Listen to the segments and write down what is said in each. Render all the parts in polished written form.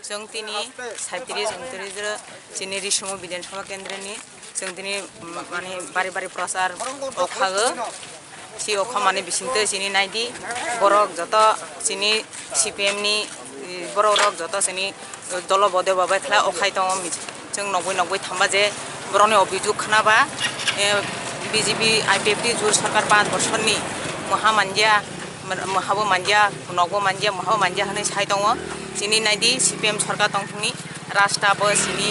जों दिनै 37 जोंतरि जोंनि रिसुमु बिधानसभा केन्द्रनि जों दिनै माने बारे बारे प्रचार अखागो सि अखा माने बिसिंतो जोंनि नायदि बरक जत जोंनि CPM नि बरक जत जोंनि दल बदे बाबाय खेला अखाय दङ जों नगै थांबा जे बरनि अभिजुग खानाबा BJP IPFD जुर सरकार 5 बोसोरनि महामान्दिया महाबो मान्दिया नगबो मान्दिया महाबो मान्दिया होनै साइ दङ जोंनि नायदि CPM सरकार दंफुंनि राष्ट्राबो जोंनि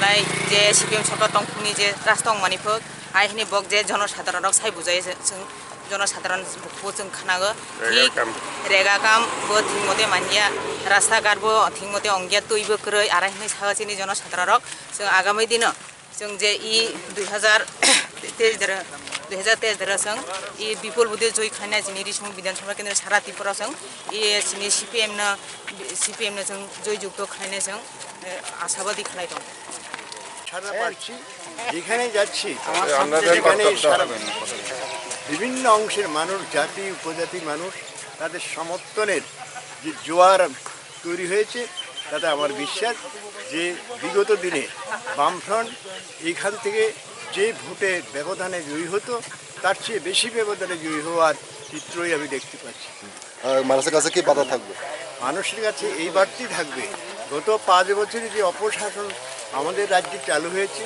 लाइ जे CPM सरकार दंफुंनि जे राष्ट्र दं मानिफोर आइहनि बक जे जनसाधारणक साइ बुजाय जों जनसाधारण बुकबो जों खानागो ठीक रेगा काम बो थिंमते मान्दिया रास्ता गारबो थिंमते अंगिया तैबो करै आरायहनि साहा जोंनि जनसाधारणक जों आगामी दिन जों जे 2023 जों विपुल बुदे जय खानाय जोंनि रिसुमु बिधानसभा केन्द्र सारा त्रिपुरा जों जोंनि CPM नो जों जय जुक्त खानाय जों आशाबादी खालाय दं সারা পাচ্ছি যেখানে যাচ্ছি বিভিন্ন অংশের মানুষ জাতি উপজাতি মানুষ তাদের সমর্থনের যে জোয়ার তৈরি হয়েছে তাতে আমার বিশ্বাস যে বিগত দিনে বামফ্রন্ট এইখান থেকে যে ভোটে ব্যবধানে জয়ী হতো তার চেয়ে বেশি ব্যবধানে জয়ী হওয়ার চিত্রই আমি দেখতে পাচ্ছি। মানুষের কাছে কি বাধা থাকবে? মানুষের কাছে এই বার্তি থাকবে গত 5 বছরে যে অপশাসন আমাদের রাজ্যে চালু হয়েছে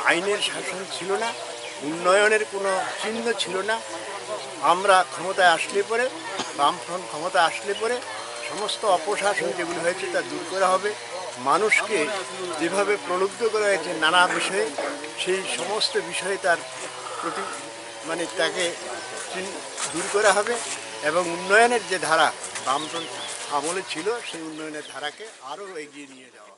আইনের শাসন ছিল না উন্নয়নের কোনো চিহ্ন ছিল না আমরা ক্ষমতায় আসলে পরে বামফ্রন্ট ক্ষমতা আসলে পরে সমস্ত অপশাসন যেগুলো হয়েছে তা দূর করা হবে মানুষকে যেভাবে প্রলুব্ধ করা হয়েছে নানা বিষয়ে সেই সমস্ত বিষয়ে তার প্রতি মানে তাকে দূর করা হবে এবং উন্নয়নের যে ধারা বামফ্রন্ট আমলে ছিল সেই উন্নয়নের ধারাকে আরও এগিয়ে নিয়ে যাওয়া